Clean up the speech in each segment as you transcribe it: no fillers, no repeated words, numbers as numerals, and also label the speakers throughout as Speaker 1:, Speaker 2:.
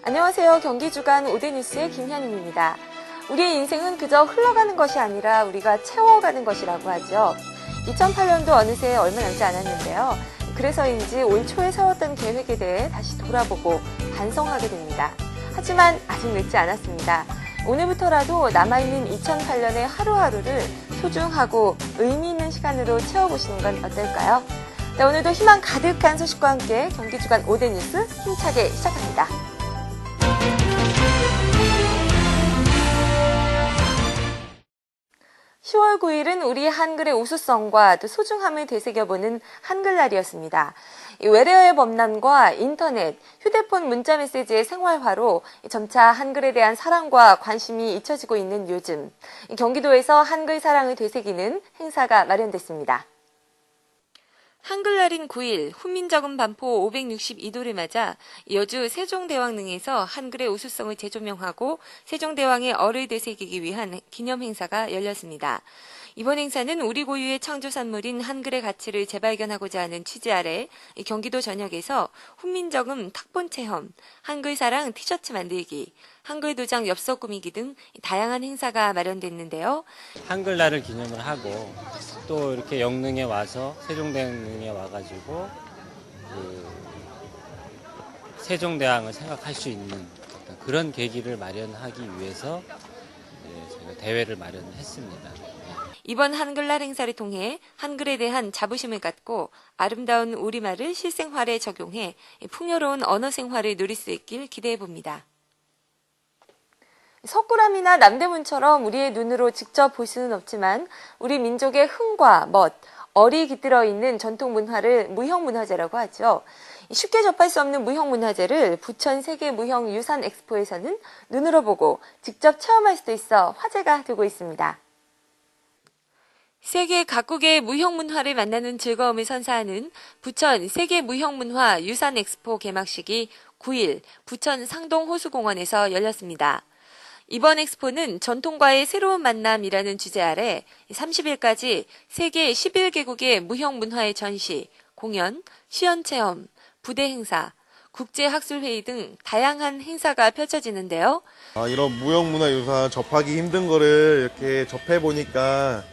Speaker 1: 안녕하세요. 경기주간 오대뉴스의 김현임입니다. 우리의 인생은 그저 흘러가는 것이 아니라 우리가 채워가는 것이라고 하죠. 2008년도 어느새 얼마 남지 않았는데요. 그래서인지 올 초에 세웠던 계획에 대해 다시 돌아보고 반성하게 됩니다. 하지만 아직 늦지 않았습니다. 오늘부터라도 남아있는 2008년의 하루하루를 소중하고 의미 있는 시간으로 채워보시는 건 어떨까요? 네, 오늘도 희망 가득한 소식과 함께 경기주간 오대뉴스 힘차게 시작합니다. 10월 9일은 우리 한글의 우수성과 또 소중함을 되새겨보는 한글날이었습니다. 외래어의 범람과 인터넷, 휴대폰 문자메시지의 생활화로 점차 한글에 대한 사랑과 관심이 잊혀지고 있는 요즘, 경기도에서 한글 사랑을 되새기는 행사가 마련됐습니다. 한글날인 9일 훈민정음 반포 562도를 맞아 여주 세종대왕릉에서 한글의 우수성을 재조명하고 세종대왕의 얼을 되새기기 위한 기념 행사가 열렸습니다. 이번 행사는 우리 고유의 창조산물인 한글의 가치를 재발견하고자 하는 취지 아래 경기도 전역에서 훈민정음 탁본 체험, 한글사랑 티셔츠 만들기, 한글도장 엽서 꾸미기 등 다양한 행사가 마련됐는데요.
Speaker 2: 한글날을 기념을 하고 또 이렇게 영릉에 와서 세종대왕릉에 와가지고 세종대왕을 생각할 수 있는 그런 계기를 마련하기 위해서 저희가 대회를 마련했습니다.
Speaker 1: 이번 한글날 행사를 통해 한글에 대한 자부심을 갖고 아름다운 우리말을 실생활에 적용해 풍요로운 언어 생활을 누릴 수 있길 기대해봅니다. 석굴암이나 남대문처럼 우리의 눈으로 직접 볼 수는 없지만 우리 민족의 흥과 멋, 얼이 깃들어 있는 전통 문화를 무형문화재라고 하죠. 쉽게 접할 수 없는 무형문화재를 부천 세계무형유산 엑스포에서는 눈으로 보고 직접 체험할 수도 있어 화제가 되고 있습니다. 세계 각국의 무형문화를 만나는 즐거움을 선사하는 부천 세계무형문화 유산 엑스포 개막식이 9일 부천 상동호수공원에서 열렸습니다. 이번 엑스포는 전통과의 새로운 만남이라는 주제 아래 30일까지 세계 11개국의 무형문화의 전시, 공연, 시연체험, 부대 행사, 국제학술회의 등 다양한 행사가 펼쳐지는데요.
Speaker 3: 이런 무형문화유산 접하기 힘든 거를 이렇게 접해보니까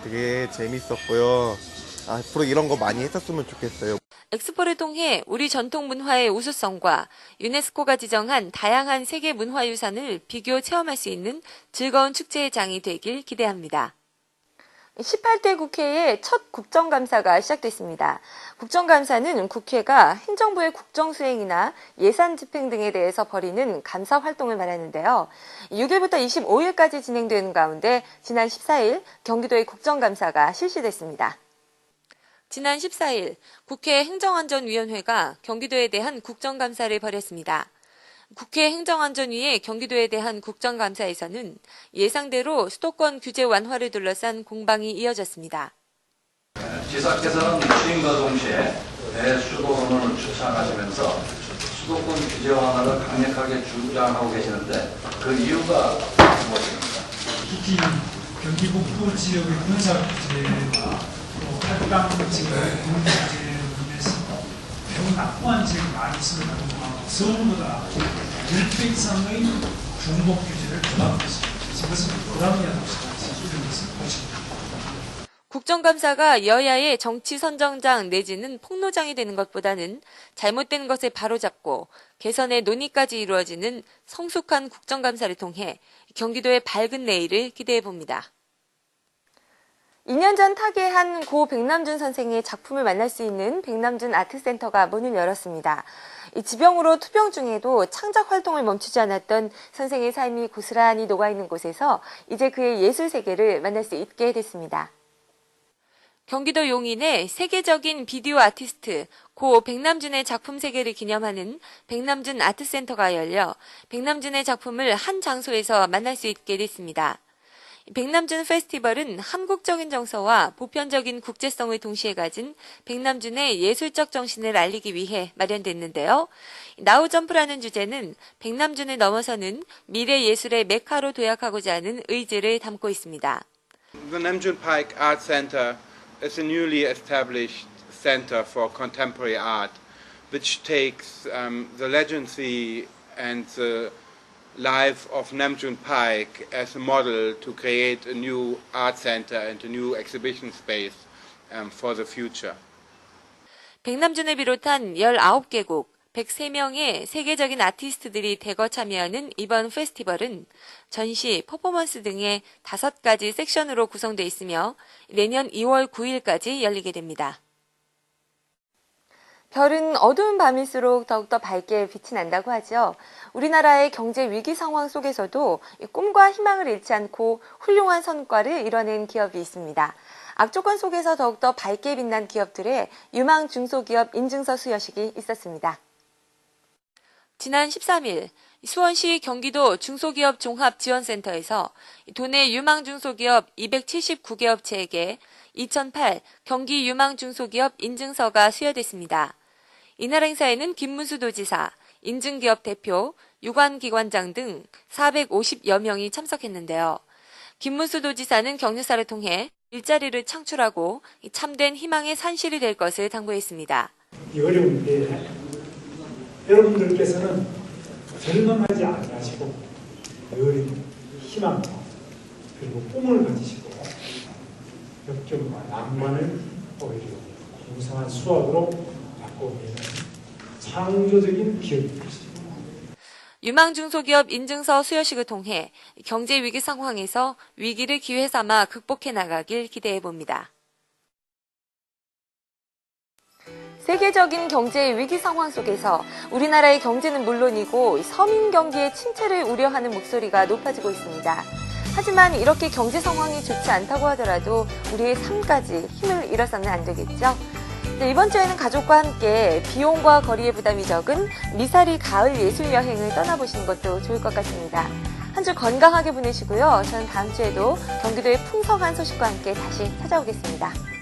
Speaker 3: 되게 재밌었고요. 앞으로 이런 거 많이 했었으면 좋겠어요.
Speaker 1: 엑스포를 통해 우리 전통 문화의 우수성과 유네스코가 지정한 다양한 세계 문화유산을 비교 체험할 수 있는 즐거운 축제의 장이 되길 기대합니다. 18대 국회의 첫 국정감사가 시작됐습니다. 국정감사는 국회가 행정부의 국정수행이나 예산 집행 등에 대해서 벌이는 감사 활동을 말하는데요. 6일부터 25일까지 진행되는 가운데 지난 14일 경기도의 국정감사가 실시됐습니다. 지난 14일 국회 행정안전위원회가 경기도에 대한 국정감사를 벌였습니다. 국회 행정안전위의 경기도에 대한 국정감사에서는 예상대로 수도권 규제 완화를 둘러싼 공방이 이어졌습니다.
Speaker 4: 지사께서는 취임과 동시에 대수도론을 추천하시면서 수도권 규제 완화를 강력하게 주장하고 계시는데 그 이유가 무엇입니까?
Speaker 5: 특히 경기 북부 지역의 군사 규제와 또 활강 지역의 군사 규제를 위해서 매우 낙후한 지역이 많이 있습니다. 서울보다 10배 이상의 중복 규제를 부담하고 있습니다. 이것은 부담이라고 생각합니다.
Speaker 1: 국정감사가 여야의 정치 선정장 내지는 폭로장이 되는 것보다는 잘못된 것을 바로잡고 개선의 논의까지 이루어지는 성숙한 국정감사를 통해 경기도의 밝은 내일을 기대해봅니다. 2년 전 타계한 고 백남준 선생의 작품을 만날 수 있는 백남준 아트센터가 문을 열었습니다. 이 지병으로 투병 중에도 창작 활동을 멈추지 않았던 선생의 삶이 고스란히 녹아있는 곳에서 이제 그의 예술 세계를 만날 수 있게 됐습니다. 경기도 용인의 세계적인 비디오 아티스트 고 백남준의 작품 세계를 기념하는 백남준 아트센터가 열려 백남준의 작품을 한 장소에서 만날 수 있게 됐습니다. 백남준 페스티벌은 한국적인 정서와 보편적인 국제성을 동시에 가진 백남준의 예술적 정신을 알리기 위해 마련됐는데요. 나우점프라는 주제는 백남준을 넘어서는 미래 예술의 메카로 도약하고자 하는 의지를 담고 있습니다.
Speaker 6: The Namjoon Paik Art Center is a newly established center for contemporary art, which takes the legacy and the life of Namjoon Pike as a model to create a new art center and a new exhibition space for the future.
Speaker 1: 백남준을 비롯한 19개국, 103명의 세계적인 아티스트들이 대거 참여하는 이번 페스티벌은 전시, 퍼포먼스 등의 5가지 섹션으로 구성되어 있으며 내년 2월 9일까지 열리게 됩니다. 별은 어두운 밤일수록 더욱더 밝게 빛이 난다고 하죠. 우리나라의 경제 위기 상황 속에서도 꿈과 희망을 잃지 않고 훌륭한 성과를 이뤄낸 기업이 있습니다. 악조건 속에서 더욱더 밝게 빛난 기업들의 유망 중소기업 인증서 수여식이 있었습니다. 지난 13일 수원시 경기도 중소기업 종합지원센터에서 도내 유망 중소기업 279개 업체에게 2008 경기 유망 중소기업 인증서가 수여됐습니다. 이날 행사에는 김문수 도지사, 인증기업 대표, 유관기관장 등 450여 명이 참석했는데요. 김문수 도지사는 격려사를 통해 일자리를 창출하고 참된 희망의 산실이 될 것을 당부했습니다.
Speaker 5: 이 어려운 때에 여러분들께서는 절망하지 아니하시고 늘 희망과 그리고 꿈을 가지시고 역경과 낭만을 오히려 공상한 수학으로 바꿔내는 창조적인 기업이 것입니다.
Speaker 1: 유망 중소기업 인증서 수여식을 통해 경제 위기 상황에서 위기를 기회 삼아 극복해 나가길 기대해 봅니다. 세계적인 경제 위기 상황 속에서 우리나라의 경제는 물론이고 서민 경기의 침체를 우려하는 목소리가 높아지고 있습니다. 하지만 이렇게 경제 상황이 좋지 않다고 하더라도 우리의 삶까지 힘을 잃어서는 안 되겠죠? 네, 이번 주에는 가족과 함께 비용과 거리의 부담이 적은 미사리 가을 예술 여행을 떠나보시는 것도 좋을 것 같습니다. 한 주 건강하게 보내시고요. 저는 다음 주에도 경기도의 풍성한 소식과 함께 다시 찾아오겠습니다.